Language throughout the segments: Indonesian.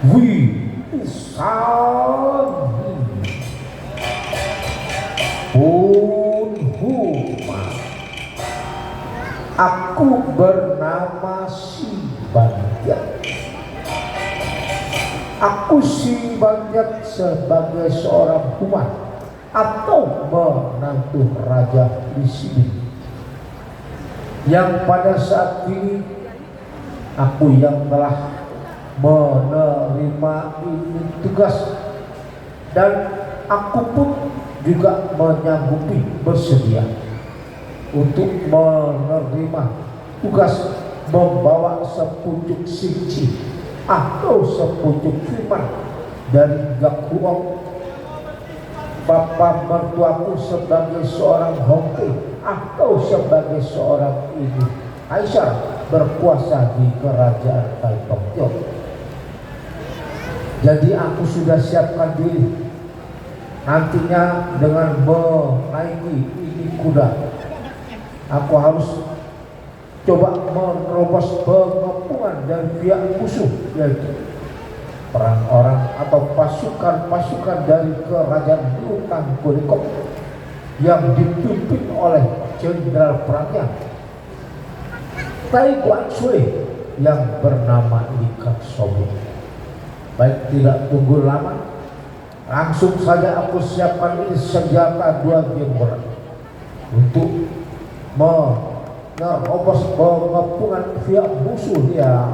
Wisan Punhuma. Aku bernama Si Banjat. Aku Si Banjat sebagai seorang kuman atau menantu Raja Risidi, yang pada saat ini aku yang telah menerima ini tugas, dan aku pun juga menyanggupi bersedia untuk menerima tugas membawa sepucuk suci atau sepucuk firman dari Gakuong, bapa mertuaku, sebagai seorang hongke atau sebagai seorang ibu Aisyah berkuasa di kerajaan Taipei. Jadi aku sudah siapkan diri nantinya dengan menaiki ini kuda. Aku harus coba menerobos pengepungan dari pihak musuh, yaitu perang orang atau pasukan-pasukan dari kerajaan Lutang Kulikok yang dipimpin oleh jenderal perangnya Tai Guanshui yang bernama Li Kangsobu. Baik, tidak tunggu lama, langsung saja aku siapkan ini senjata dua gemboran untuk menerobos pengepungan pihak musuh ya.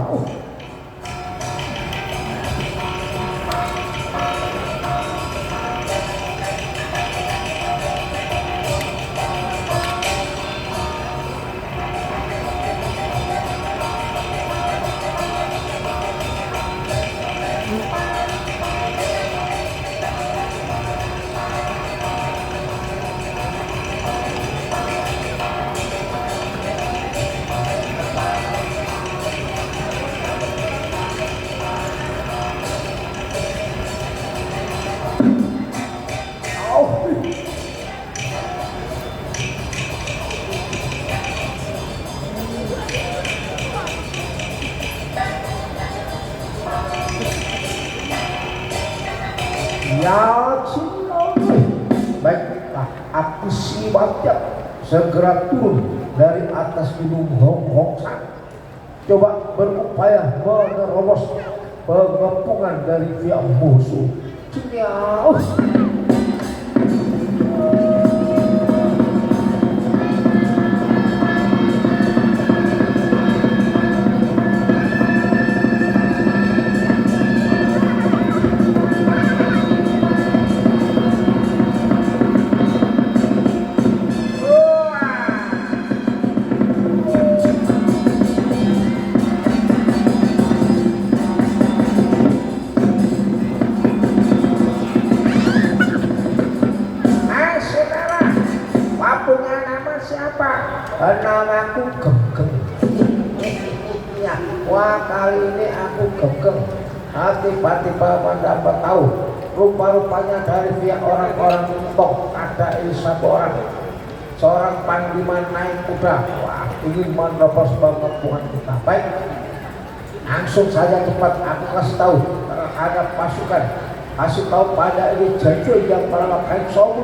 Ya Cina, baiklah, aku Si Banjat segera turun dari atas gunung Hong Hong San, coba berupaya menerobos pengepungan dari pihak musuh. Cina. Namaku Gegeng. Ya, wah kali ini aku Gegeng. Tiba-tiba mendapat tahu rupa-rupanya dari pihak orang-orang Tok ada ini satu orang, seorang panglima naik kuda. Wah, ingin menerobos pengepungan kita. Baik, langsung saja cepat aku kasih tahu terhadap pasukan, kasih tahu pada ini Jeju yang bernama Kangsobu.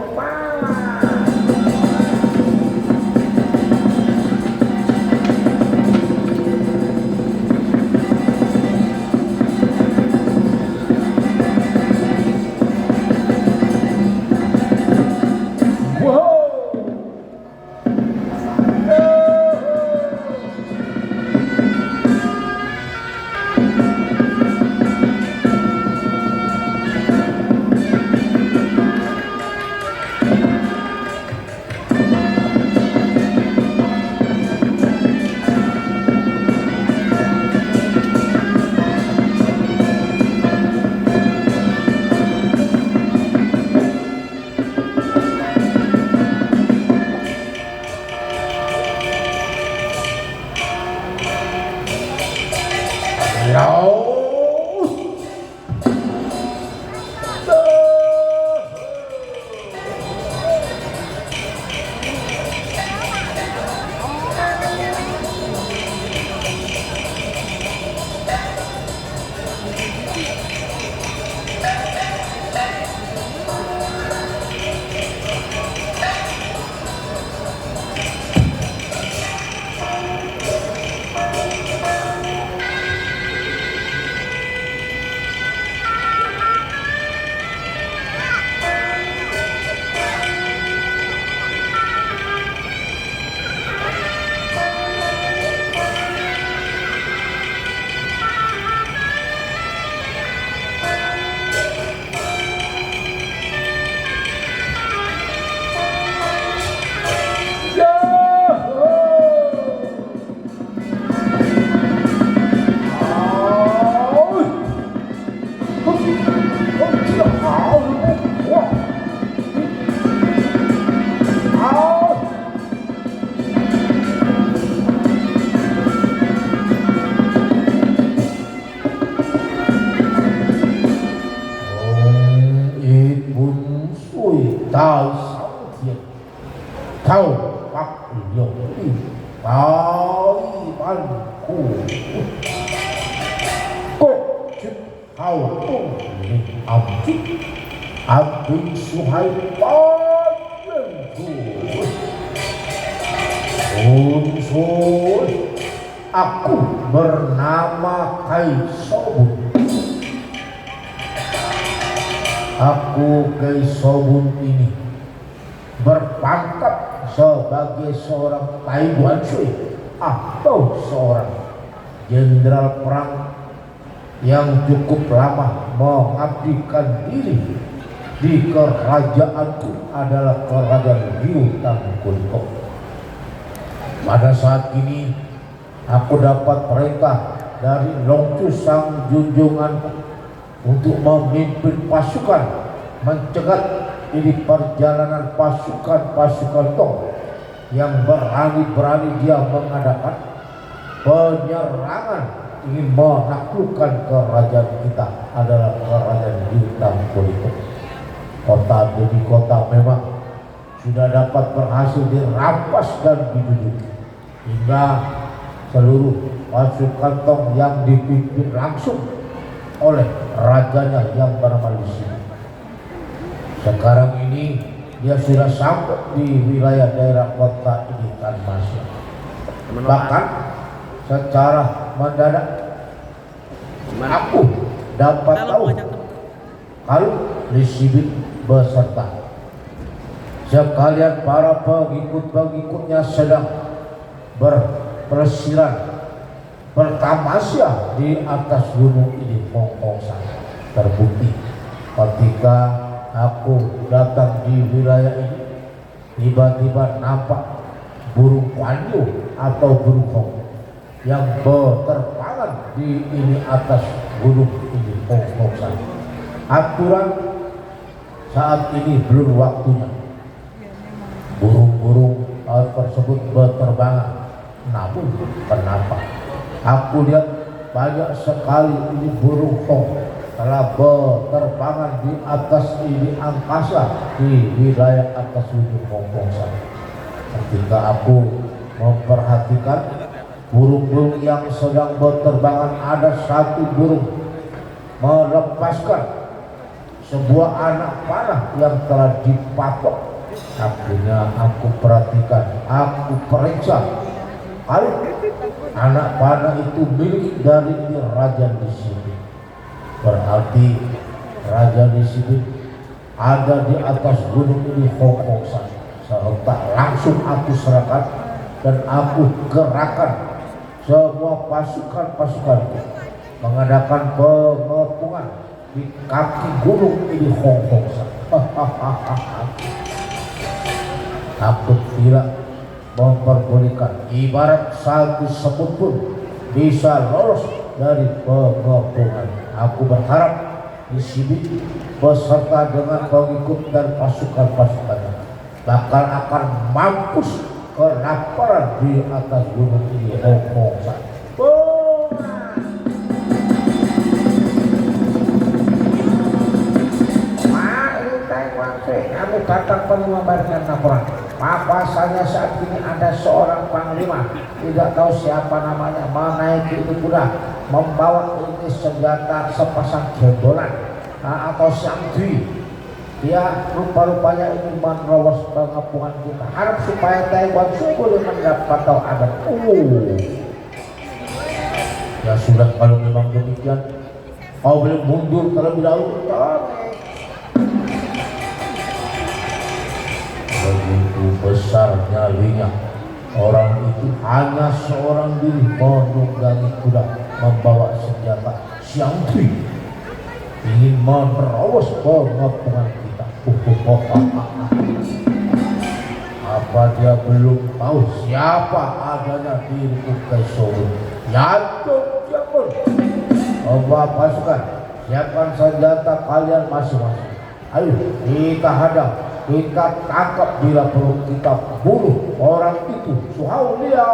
Abdi Suhaib unsur aku bernama Kaisobun. Aku Kaisobun ini berpangkat sebagai seorang Taiwan Sui atau seorang jenderal perang yang cukup lama mengabdikan diri di kerajaanku adalah kerajaan Liu Tangkuliko. Pada saat ini aku dapat perintah dari Longcu sang junjunganku untuk memimpin pasukan mencegat ini perjalanan pasukan Tong yang berani-berani dia mengadakan penyerangan ingin menaklukkan kerajaan kita adalah kerajaan Liu Tangkuliko. Kota demi kota memang sudah dapat berhasil dirampas dan diduduki hingga seluruh pasukan Tong yang dipimpin langsung oleh rajanya yang bernama Lisina. Sekarang ini dia sudah sampai di wilayah daerah kota ini Tanmasya. Bahkan secara mendadak aku dapat tahu kalau Lisibit beserta sekalian para pengikut-pengikutnya sedang berpelesiran bertamasya di atas gunung ini Mongkongsan. Terbukti ketika aku datang di wilayah ini tiba-tiba nampak burung panyu atau burung hong yang berterbangan di ini atas gunung ini Mongkongsan. Aturan saat ini belum waktunya burung-burung tersebut berterbangan. Namun kenapa aku lihat banyak sekali ini burung hong telah berterbangan di atas ini angkasa di wilayah atas ujung Mongkongsan. Ketika aku memperhatikan burung-burung yang sedang berterbangan, ada satu burung melepaskan sebuah anak panah yang telah dipatok. Akhirnya aku perhatikan, aku periksa, kalau anak panah itu milik dari Raja Lisibit. Berarti Raja Lisibit ada di atas gunung ini Mongkongsan. Serta langsung aku serahkan dan aku gerakan semua pasukan-pasukanku mengadakan pengepungan di kaki gunung ini Mongkongsan. Aku tidak memperbolehkan ibarat satu semut pun bisa lolos dari pengepungan. Aku berharap Lisibit beserta dengan pengikut dan pasukan-pasukannya bakal akan mampus kelaparan di atas gunung ini Mongkongsan. Kami datang mengabarkan laporan bahwasanya saat ini ada seorang panglima, tidak tahu siapa namanya, menaiki itu kuda membawa ini senjata sepasang gembolan atau sangdui. Dia rupa-rupanya ingin menerobos pengepungan kita. Harap supaya Taiwan boleh mendapat tahu ada. Ya sudah, kalau memang demikian, kau boleh mundur terlebih dahulu. Begitu besar nyalinya orang itu, hanya seorang diri menunggangi kuda membawa senjata sangdui, ingin menerobos pengepungan kita. Apa dia belum tahu siapa adanya diriku Kaisobun? Jatuh dia pun membawa pasukan siapkan senjata kalian masing-masing. Ayo kita hadang, kita tangkap, bila perlu kita bunuh orang itu. Suhaulia.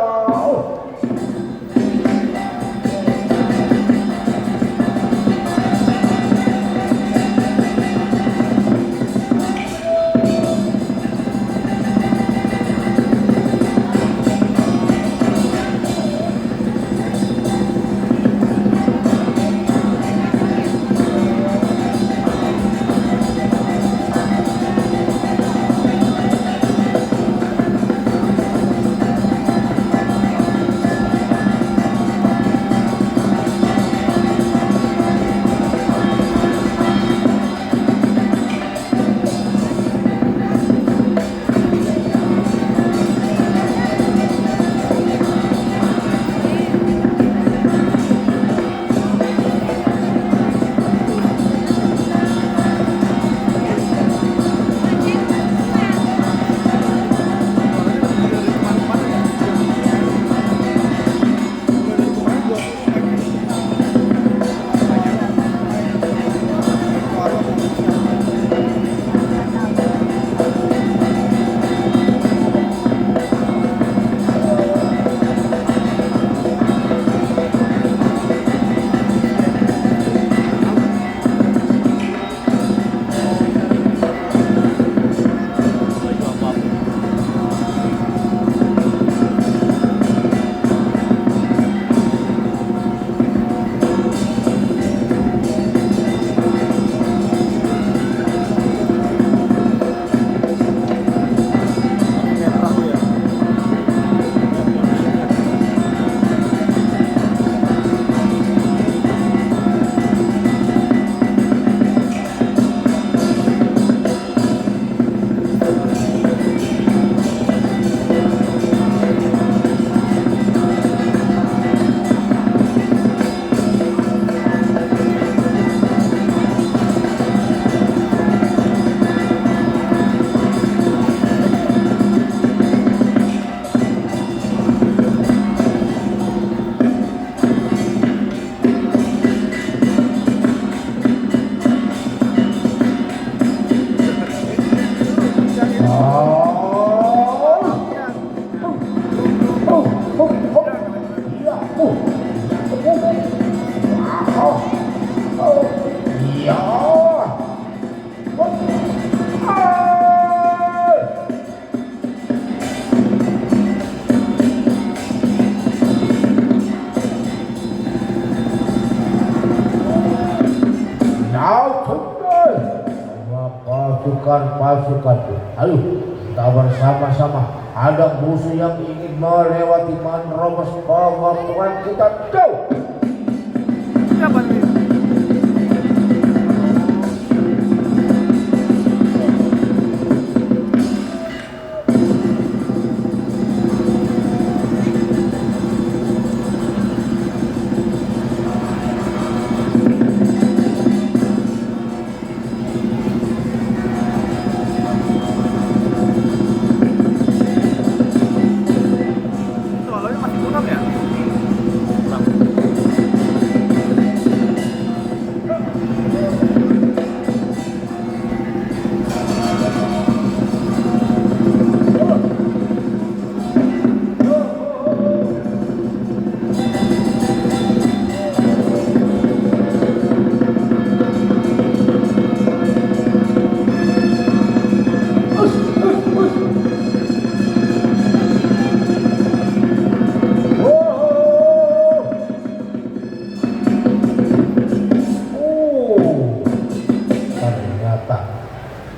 Pasukan, ayo kita bersama-sama ada musuh yang ingin melewati menerobos pengampuan kita. Go!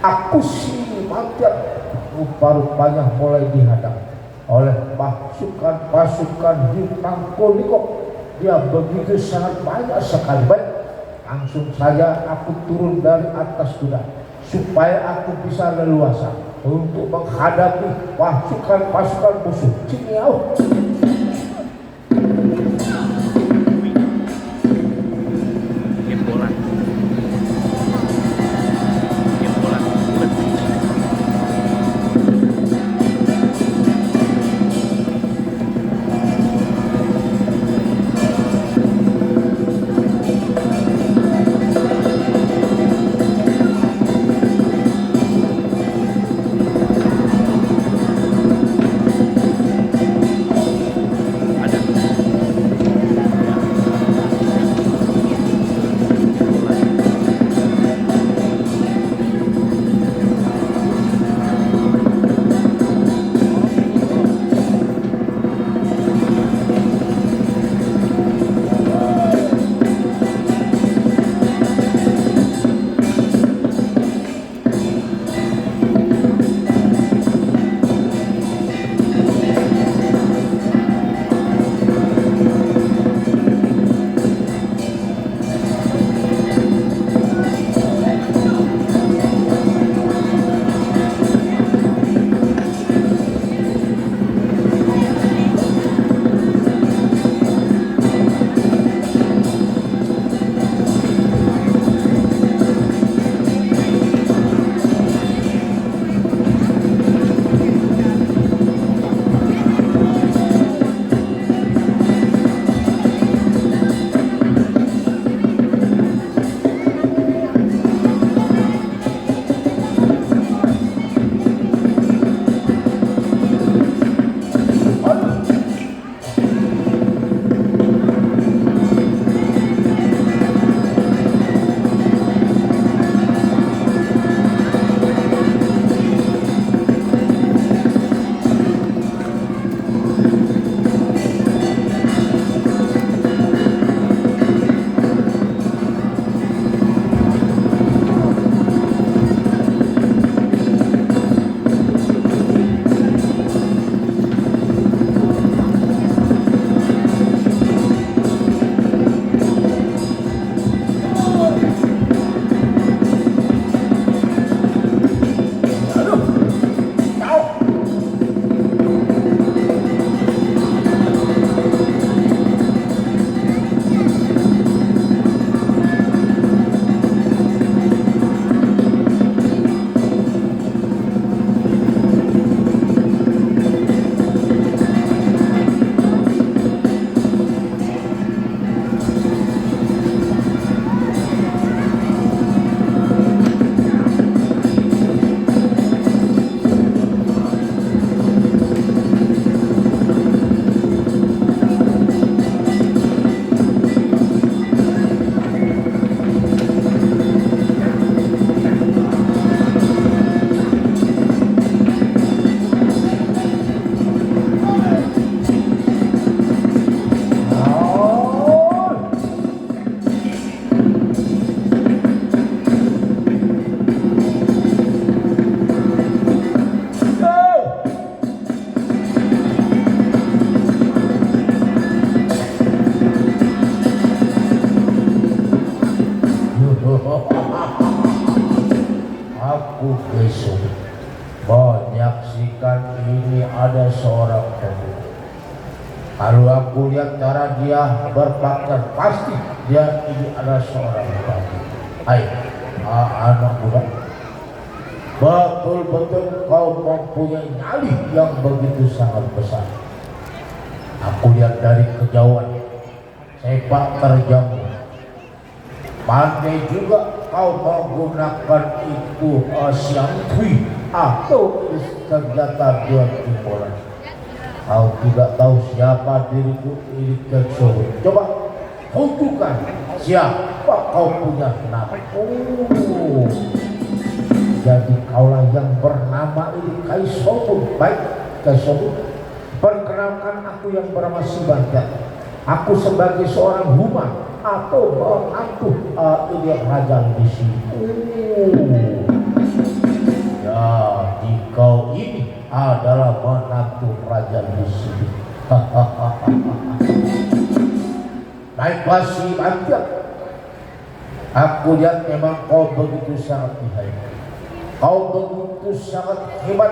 Aku sih makin rupa-rupanya mulai dihadang oleh pasukan Hintang Koliko. Dia begitu sangat banyak sekali. Baik, langsung saja aku turun dari atas kuda supaya aku bisa leluasa untuk menghadapi pasukan musuh. Sini au. Aku besok menyaksikan ini ada seorang pemuda. Kalau aku lihat cara dia berpakaian, pasti dia ini adalah seorang pemuda. Hai, anak muda, betul-betul kau mempunyai nyali yang begitu sangat besar. Aku lihat dari kejauhan, sepak terjamu. Pandai juga kau menggunakan itu siangtui atau senjata dua timbulan. Kau tidak tahu siapa diriku ini tersebut. Coba tunjukkan siapa kau punya nama. Oh, jadi kaulah yang bernama ini Kaisobun. Baik, Kaisobun, perkenalkan aku yang bernama Sibanda. Aku sebagai seorang human atau menantu ini raja di sini. Jadi kau ini adalah menantu raja di sini. Baiklah si Antiak, aku lihat memang kau begitu sangat baik. Kau begitu sangat hebat,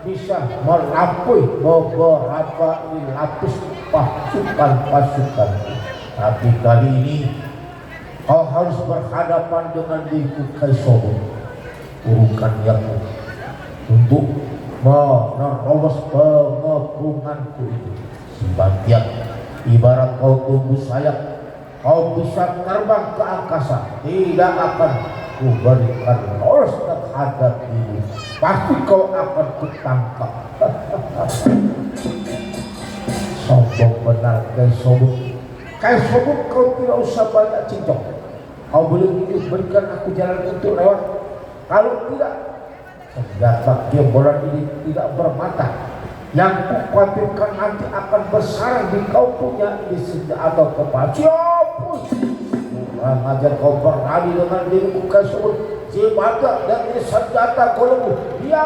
bisa melampaui beberapa lapis pasukan. Tapi kali ini kau harus berhadapan dengan diriku Kaisobun. Urukan yang untuk menerobos pengepunganku itu. Sibantiak, ibarat kau tumbuh sayap, kau bisa terbang ke angkasa. Tidak akan kuberikan lolos terhadap diri. Pasti kau akan kutangkap. Sombong benar Kaisobun. Kaisobun, kau tidak usah banyak cincong. Kau boleh berikan aku jalan untuk lewat. Kalau tidak, senjata gembolan ini tidak bermata. Yang kukhawatirkan nanti akan bersarang di kau punya di senjata atau kepala. Siapun kurang ajar kau berani dengan diriku Kaisobun. Siapa dan ini senjata golongmu. Ya.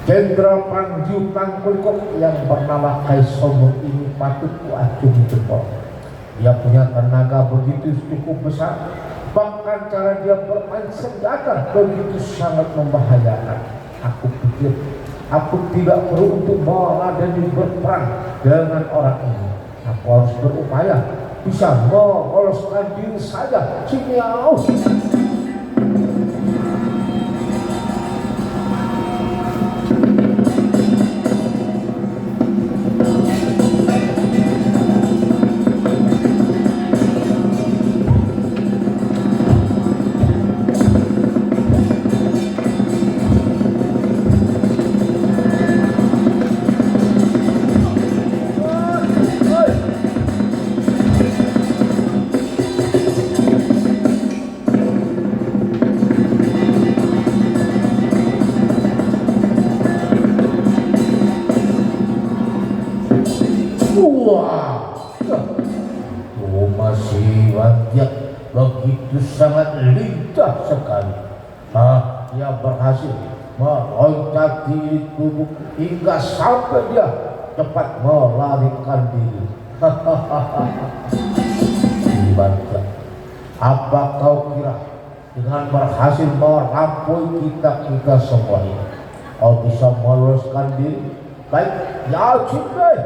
Jenderal Panjutan Kulikok yang bernama Kaisomo ini patut kuacungi jempol. Dia punya tenaga begitu cukup besar, bahkan cara dia bermain senjata begitu sangat membahayakan. Aku pikir aku tidak perlu untuk meladeni berperang dengan orang ini. Aku harus berupaya bisa meloloskan diri saja. Siniau. Masih wajah begitu sangat lincah sekali. Dia berhasil meloncati tubuh hingga sampai dia cepat melarikan diri. Wajah, apa kau kira dengan berhasil merampoi kita semua ini kau bisa meloloskan diri? Baik, ya sudah.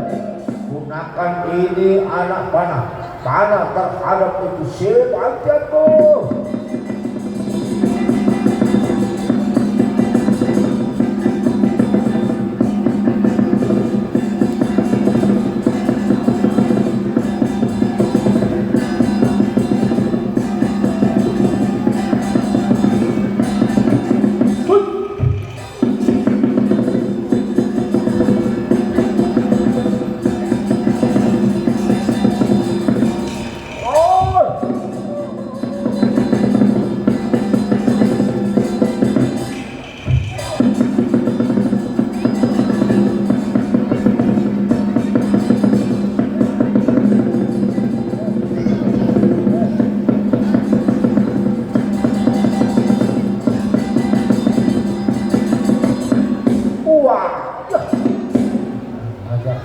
Gunakan ini anak panah terhadap itu sebanyak tuh.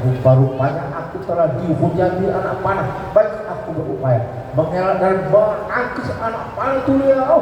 Rupa-rupanya aku telah dihujani anak panah. Baik, aku berupaya mengelak dan menangkis anak panah itu liau.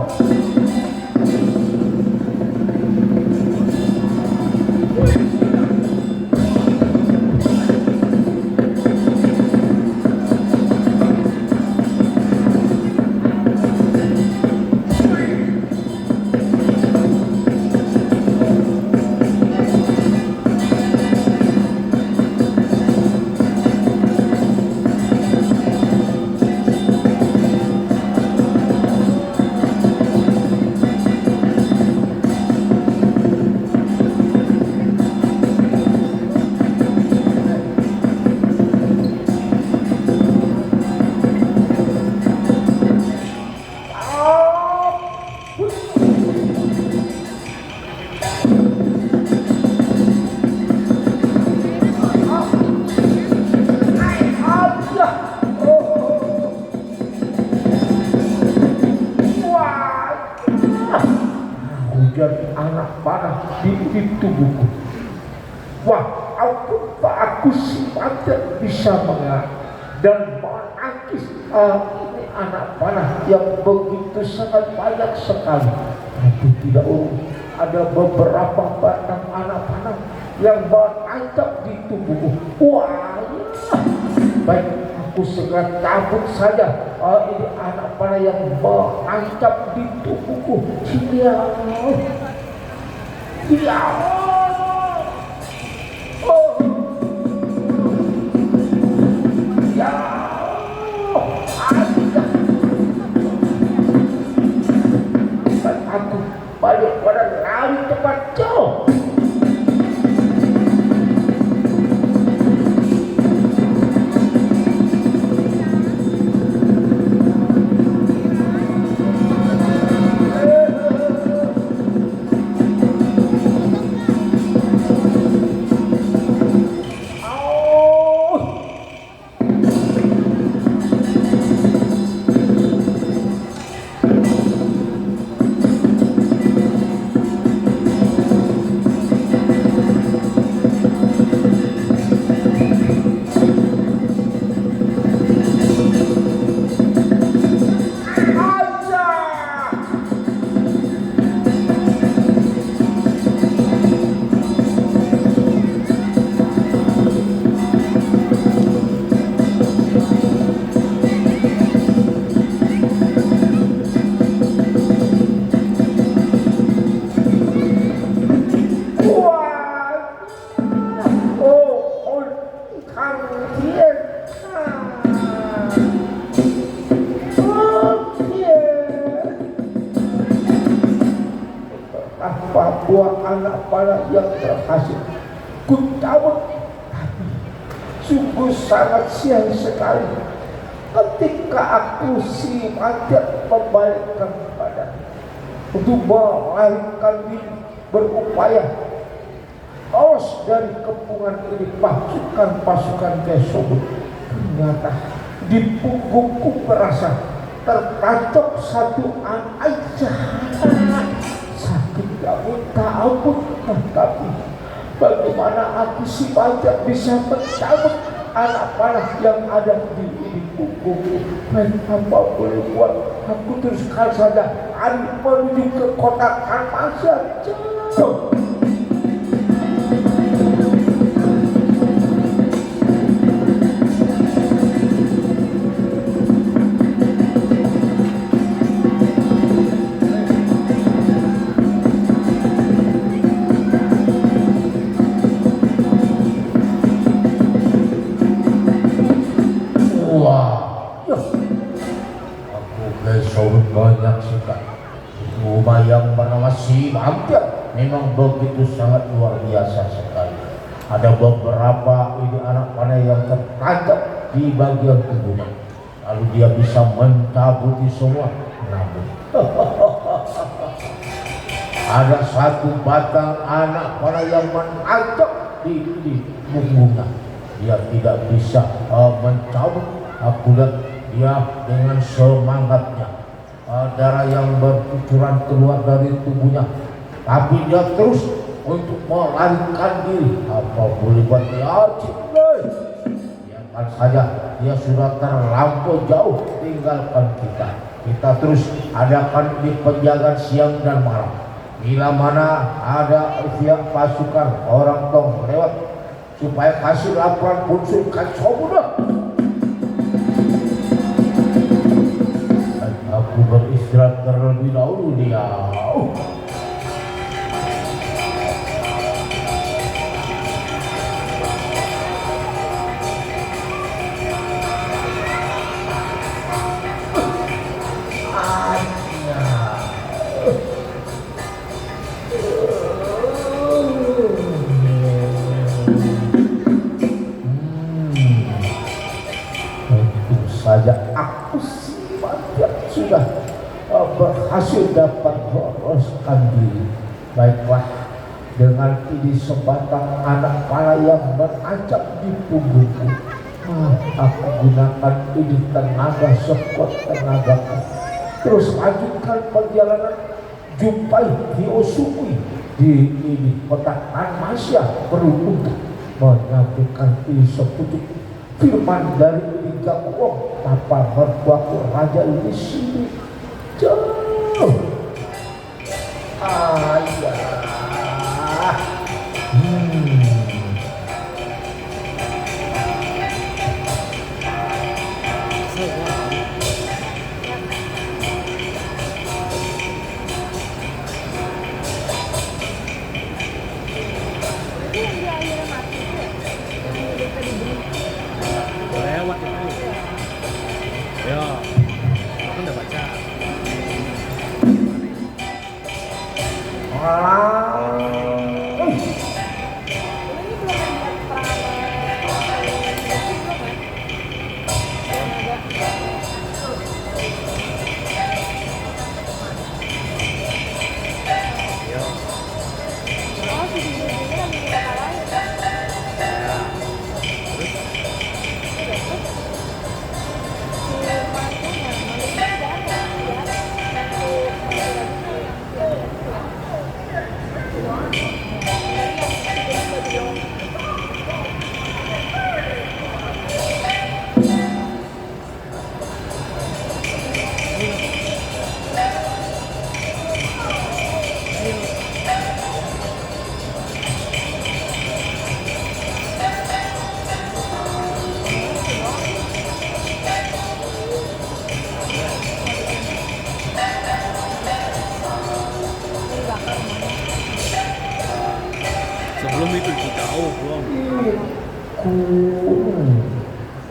Hujan anak panah di tubuhku. Wah, aku simpati bisa mengelak dan menangkis ini anak panah yang begitu sangat banyak sekali. Tapi tidak ada beberapa batang anak panah yang menancap di tubuhku. Wah, baik, aku segera cabut saja ini anak panah yang menancap di tubuhku. Dia aku balik pada lari cepat jauh. panah yang berhasil kucabut, tapi sungguh sangat sial sekali ketika aku si Majak membalikkan badan untuk melarikan diri, berupaya lolos dari kepungan ini pasukan Kesobut. Ternyata di punggungku berasa tertancap satu anak jahat. Sakit gak minta ampun, tapi bagaimana aku si Majak bisa mencabut anak panah yang ada di punggungku? Baik, apa boleh buat, aku teruskan saja lari menuju ke kota Karmasya. Banyak sekali rumah yang bernama si Majak, memang begitu sangat luar biasa sekali. Ada beberapa ini anak panah yang tertancap di bagian tubuhnya, lalu dia bisa mencabuti semua. Namun ada satu batang anak panah yang menancap di punggungnya, dia tidak bisa mencabut. Aku lihat dia dengan semangatnya, darah yang bercucuran keluar dari tubuhnya, tapi dia terus untuk melarikan diri. Apa boleh buat dia? Biarkan saja, dia sudah terlampau jauh tinggalkan kita. Kita terus adakan di penjagaan siang dan malam. Bila mana ada pihak pasukan orang Tong lewat, supaya kasih laporan unsur Kesobut. Aku beristirahat terlebih dahulu dia. Tentu saja aku sudah berhasil dapat meloloskan diri. Baiklah, dengan ini sebatang anak panah yang menancap di punggungku, aku gunakan ini tenaga sekuat tenagaku, terus lanjutkan perjalanan. Jumpai Hiosukui di ini kota Karmasya, perlu untuk menyampaikan ini sepucuk firman dari Gakuong, tapa mertuaku raja ini sini jauh. Ayah. Lewat itu. Ya, aku udah baca. Sebelum itu jauh belum.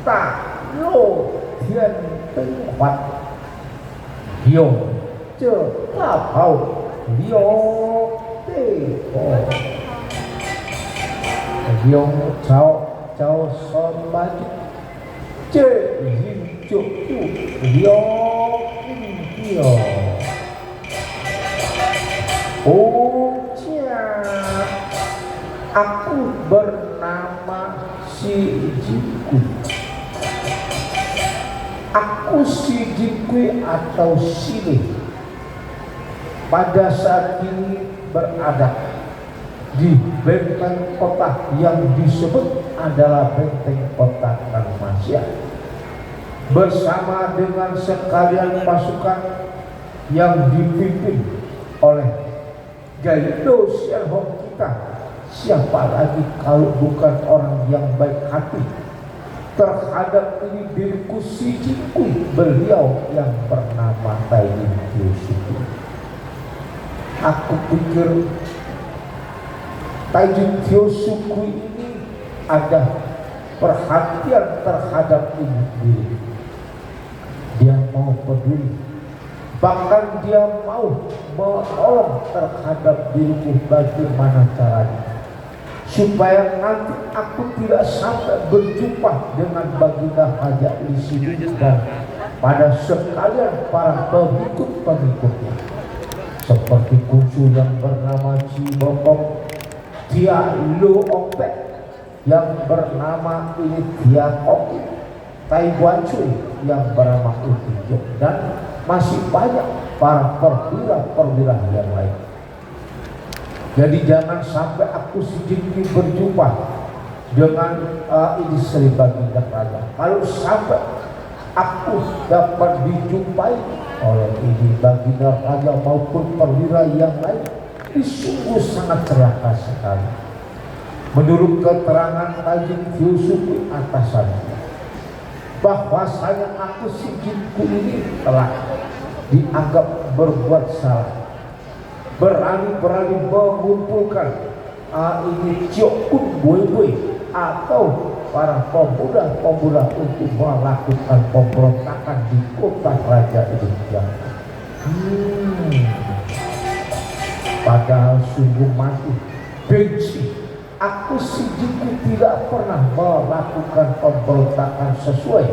Tak lo thiên tấn hoạt hiểu chưa ta hầu hiểu oh yung cháu cháu son ba chê yin chuk tu yo yo oh cia aku bernama si Jikui. Aku si Jikui atau Sile pada saat ini berada di benteng kota yang disebut adalah benteng kota Karmasia bersama dengan sekalian pasukan yang dipimpin oleh Gaido Shenhong kita. Siapa lagi kalau bukan orang yang baik hati terhadap ini diriku si Jikui, beliau yang bernama Taijin Kyosuke. Aku pikir Taijin Kyosuke ini ada perhatian terhadap ini diri. Dia mau peduli, bahkan dia mau menolong terhadap diriku. Bagaimana caranya supaya nanti aku tidak sampai berjumpa dengan baginda Raja Lisinu dan pada sekalian para pengikut-pengikutnya seperti kuncu yang bernama Cibokong, Tia Lu Opek yang bernama ini Tia Koki, Tai Guancui yang bernama Utijok, dan masih banyak para perwira-perwira yang lain. Jadi jangan sampai aku sedikit berjumpa dengan ini Sri Baginda Raja. Kalau sampai aku dapat dijumpai oleh ini Baginda Raja maupun perwira yang lain, ini sungguh sangat celaka sekali. Menurut keterangan Taijin Kyosuke atasannya, bahwasanya aku si Jikui ini telah dianggap berbuat salah, berani-berani mengumpulkan ini Ciokun Boy atau para pemuda-pemuda untuk melakukan pemberontakan di kota Raja ini. Padahal sungguh mati benci, aku si Jikui tidak pernah melakukan pemberontakan sesuai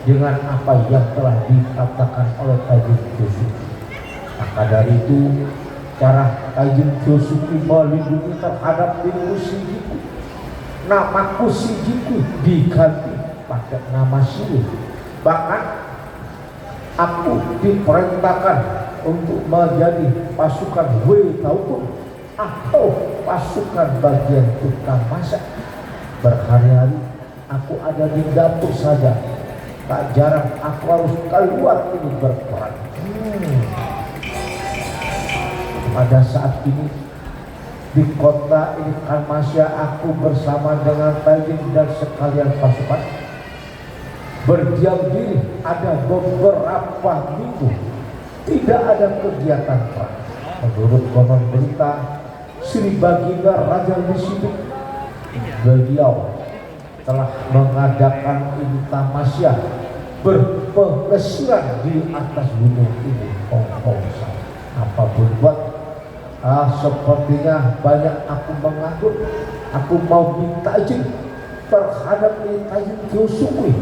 dengan apa yang telah dikatakan oleh Taijin Kyosuke. Maka dari itu cara Taijin Kyosuke melindungi terhadap diriku si Jikui, namaku si Jikui diganti pakai nama Sile. Bahkan aku diperintahkan untuk menjadi pasukan Wei Taokun atau pasukan bagian tukang masak. Berhari-hari aku ada di dapur saja, tak jarang aku harus keluar ini berperang. Pada saat ini di kota ini Karmasia, aku bersama dengan Taijin dan sekalian pasukan berdiam diri. Ada beberapa minggu tidak ada kegiatan perang. Menurut konon berita, Sri Baginda Raja Lisinu, beliau telah mengadakan ini tamasya berpelesiran di atas gunung ini Hongkong. Apa berbuat? Sepertinya banyak aku menganggur. Aku mau minta izin terhadap Taijin Kyosuke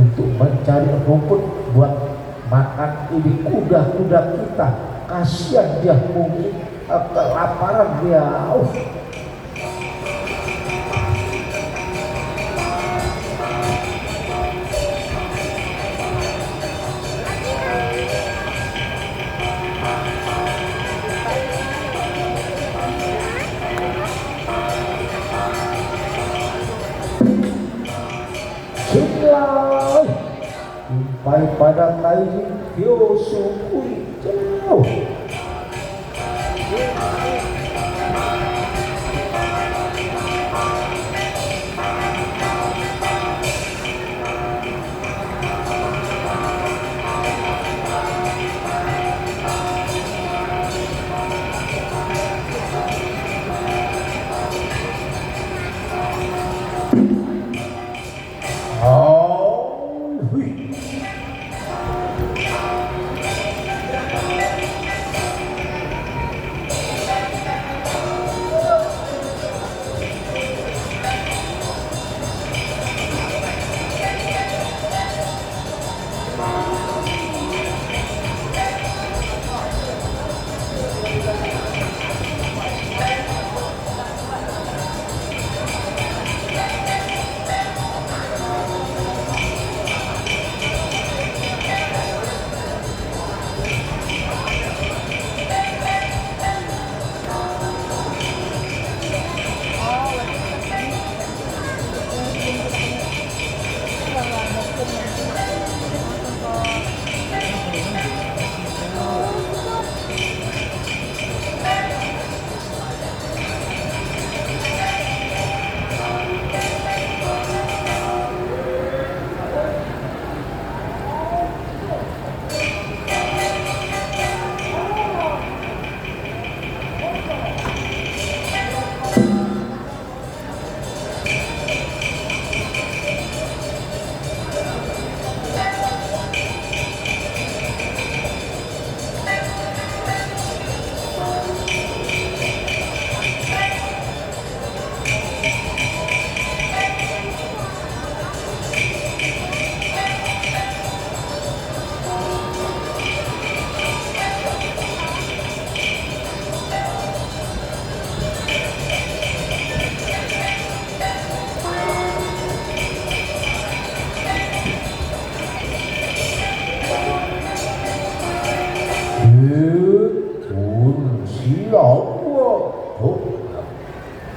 untuk mencari rumput buat makan ini kuda-kuda kita. Kasihan dia, mungkin kelaparan dia. Sampai pada Taijin Kyosuke jauh.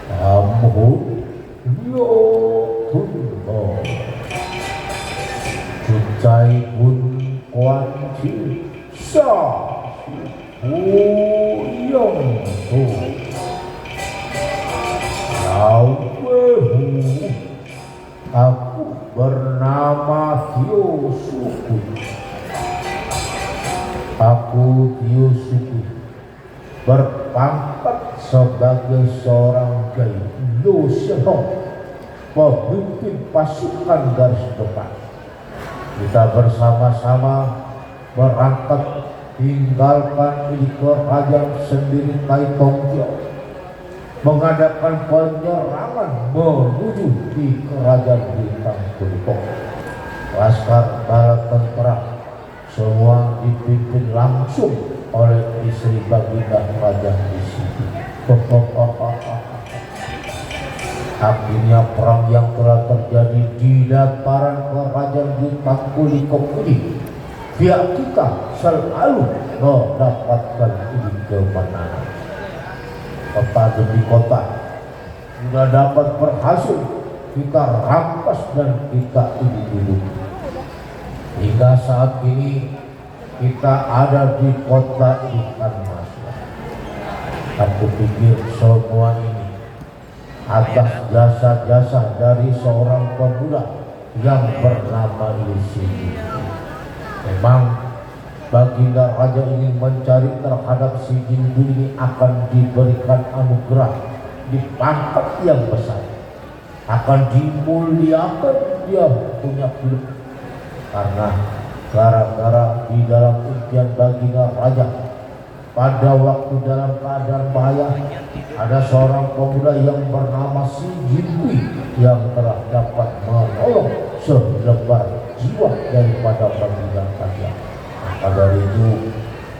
Namun yo tunbo Cucai pun kuanci sa uyong tu Nauwehu aku bernama Hyosuku. Aku Hyosuku berpangkat sebagai seorang Yoshino, pemimpin pasukan garis depan. Kita bersama-sama berangkat tinggalkan di kerajaan sendiri Taitonggyo, mengadakan penyerangan menuju di kerajaan Bintang Kulitong. Laskar bala tentara semua dipimpin langsung oleh istri baginda Raja di sini. Akhirnya perang yang telah terjadi di dataran kerajaan Bintang Kulitong ini, pihak kita selalu mendapatkan ini kemenangan. Kota demi kota sudah dapat berhasil kita rampas dan kita duduki. Hingga saat ini kita ada di kota Ikan Mas. Aku pikir semua ini atas jasa-jasa dari seorang pemuda yang bernama Yusini. Memang Baginda Raja ingin mencari terhadap si Jindu ini akan diberikan anugerah di pangkat yang besar, akan dimuliakan dia punya hidup, karena gara-gara di dalam impian Baginda Raja pada waktu dalam keadaan bahaya ada seorang pemuda yang bernama si Jindu yang telah dapat menolong selembar jiwa daripada Baginda Raja. Maka dari itu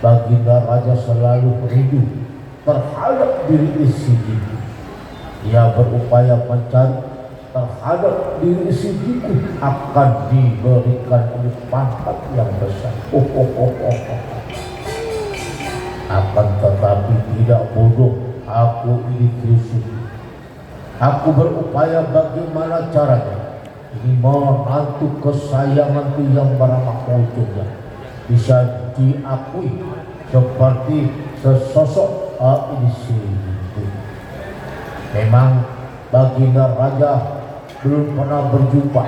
Baginda Raja selalu rindu terhadap diri istri. Dia berupaya mencari terhadap diri istri akan diberikan pangkat yang besar. Akan tetapi tidak bodoh aku ini Yusuf. Aku berupaya bagaimana caranya ini menantu kesayanganku yang bernama Ujungnya bisa diakui seperti sesosok inisi itu. Memang Baginda Raja belum pernah berjumpa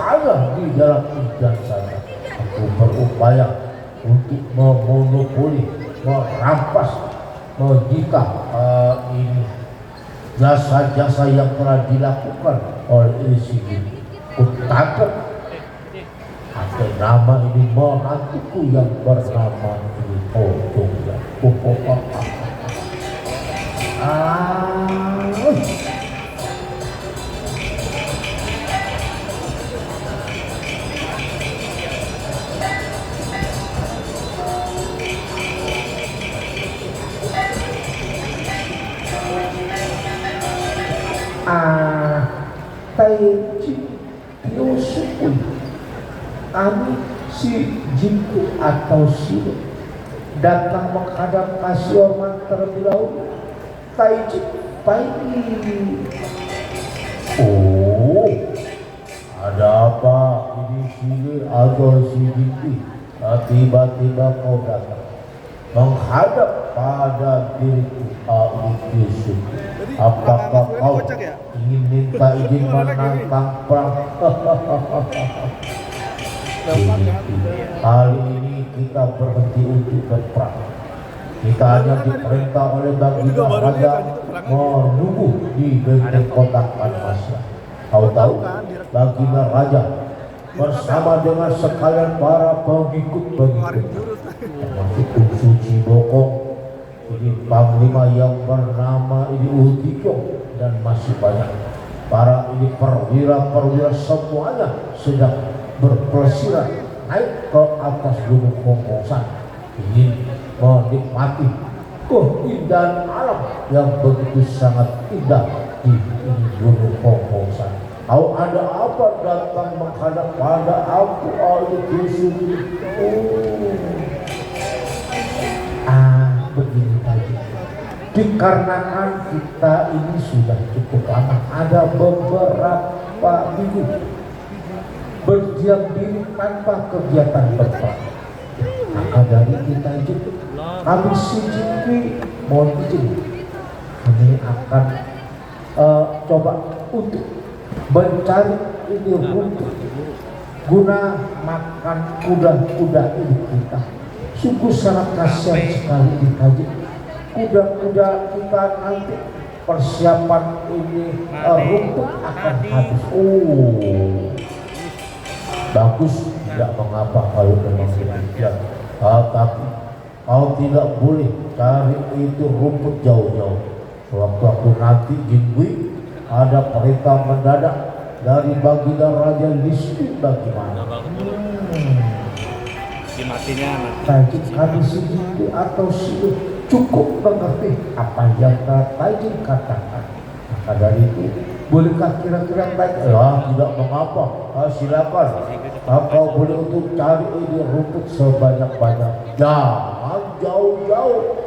hanya di dalam impian saja. Aku berupaya untuk memonopoli, merampas, menyita ini jasa-jasa yang telah dilakukan oleh inisi ini. Kutangkap ada nama ini menantuku yang bernama ini Ojongnya. Taiji Yosuku, kami si Jindu atau Sino datang menghadap Kasioman terlebih dahulu. Taiji Paini. Oh, ada apa ini Sino atau si Jindu? Tiba-tiba kau datang menghadap pada diriku Yusuf. Apakah kau ingin minta izin menantang perang? Kali ini kita berhenti untuk berperang. Kita hanya diperintah oleh Baginda Raja menunggu di benteng kota Kanmasya. Kau tahu Baginda Raja bersama dengan sekalian para pengikut-pengikut termasuk Suci Bokong, ini panglima yang bernama ini Ultikyong, dan masih banyak para ini perwira-perwira semuanya sedang berpelesiran naik ke atas gunung Hongkongsan, ingin menikmati keindahan alam yang begitu sangat indah di gunung Hongkongsan. Kau ada apa datang menghadap pada aku Yusuf? Begini dikarenakan kita ini sudah cukup lama, ada beberapa minggu berdiam diri tanpa kegiatan berperang. Maka dari kita itu kami Sijinwi mohon izin ini akan coba untuk mencari ini rumput guna makan kuda-kuda ini kita. Sungguh sangat kasihan sekali dikaji. Kuda-kuda kita nanti persiapan ini rumput akan habis. Bagus, tidak mengapa kalau memang demikian. Tapi kau tidak boleh cari itu rumput jauh-jauh. Sewaktu nanti Jingwi ada perintah mendadak dari baginda Raja Lismi bagaimana? Matinya Tajin kami sendiri atau sih cukup mengerti apa yang Tajin katakan. Maka dari itu, bolehkah kira-kira Tajin? Ya, tidak mengapa. Silakan. Kau boleh untuk cari ini rumput sebanyak-banyak. Jangan jauh-jauh.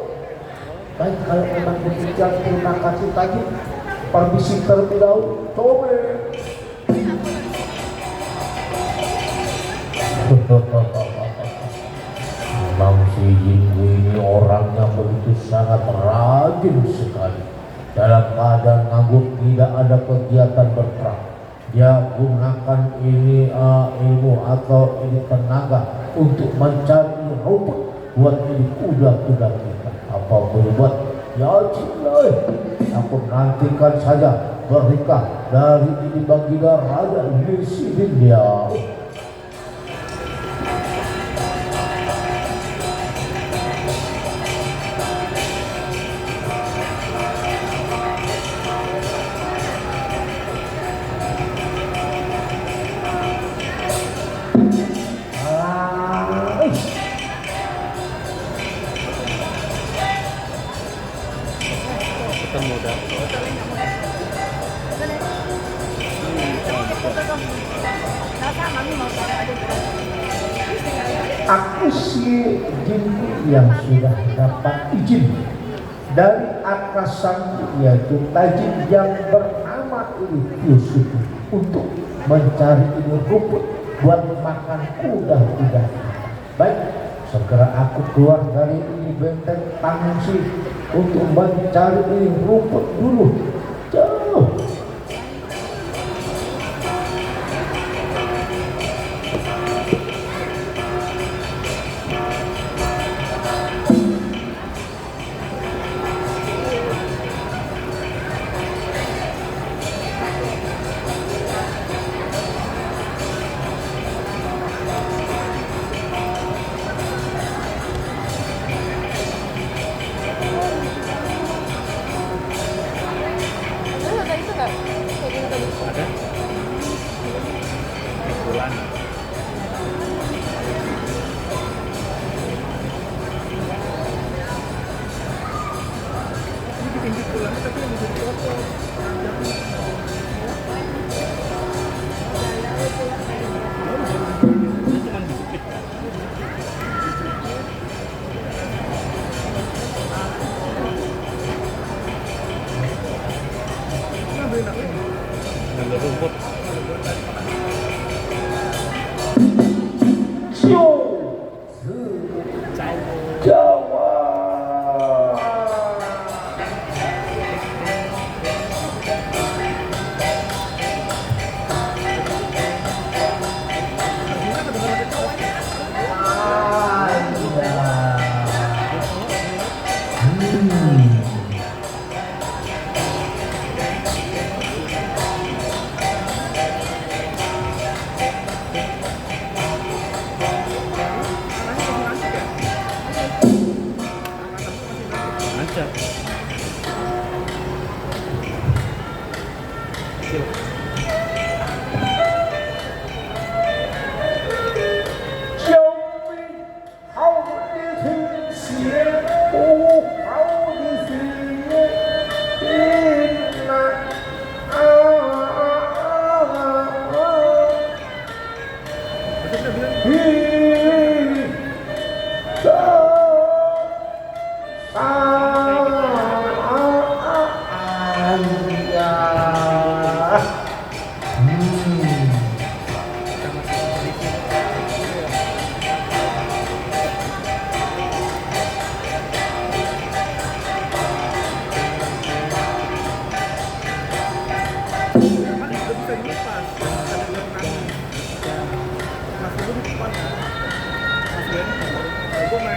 Baik, kalau memang demikian, terima kasih Tajin. Permisi terlebih dahulu. Coba. Memang si Jinggu ini orangnya begitu sangat rajin sekali. Dalam keadaan nganggur tidak ada kegiatan berperang, dia gunakan ini ilmu atau ini tenaga untuk mencari rumput buat ini kuda-kuda kita. Apa boleh buat? Ya cilai, aku nantikan saja berkah dari ini baginda Raja Lismi dia. Aku si Jinggu yang sudah dapat izin dari atasan yaitu Tajin yang bernama Yusuf untuk mencari ini rumput buat makan kuda-kuda. Baik, segera aku keluar dari ini benteng Tangsi untuk mencari ini rumput dulu. Jauh. rumput. Jawa. Benar-benar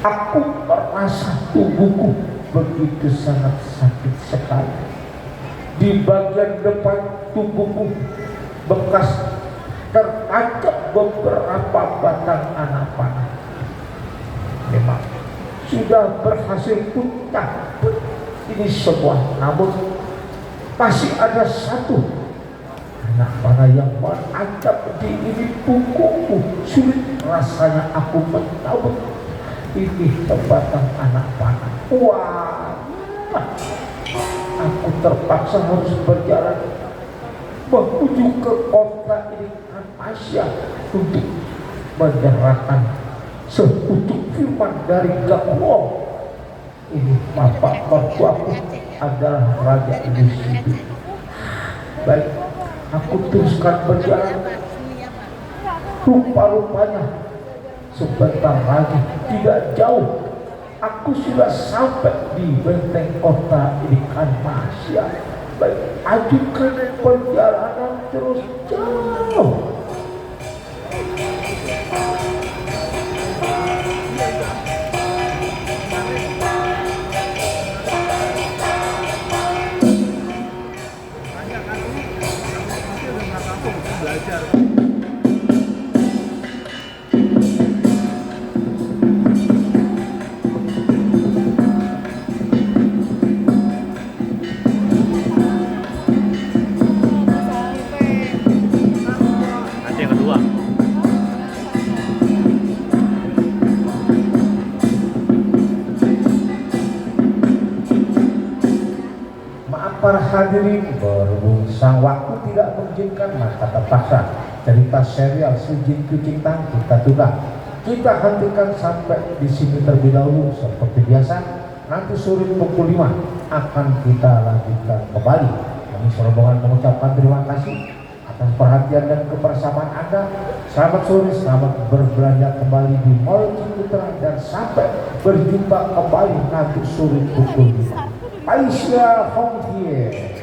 aku merasa tubuhku begitu sangat sakit sekali. Di bagian depan tubuhku bekas tertancap beberapa batang anak panah. Memang sudah berhasil kucabut ini semua, namun masih ada satu anak panah yang menancap di ini punggungku. Sulit rasanya aku mencabut ini batang anak panah. Wah, aku terpaksa harus berjalan menuju ke kota ini Asia untuk menyerahkan sekutuk firman dari Gakuo. Ini bapak mertuaku adalah Raja Industri. Baik, aku teruskan berjalan. Rupa-rupanya sebentar lagi, tidak jauh, aku sudah sampai di benteng kota ikan Asia. Baik, ajukan perjalanan terus jauh. Nanti yang kedua. Maaf para hadirin, berhubung sang waktu tidak mengizinkan, maka terpaksa cerita serial Sujin Kucing Tang kita tunda. Kita hentikan sampai di sini terlebih dahulu. Seperti biasa, nanti sore pukul 5 akan kita lanjutkan kembali. Kami serombongan mengucapkan terima kasih atas perhatian dan kebersamaan Anda. Selamat sore, selamat berbelanja kembali di Mall Ciputra, dan sampai berjumpa kembali nanti sore pukul 5. Aisyah Hongkie.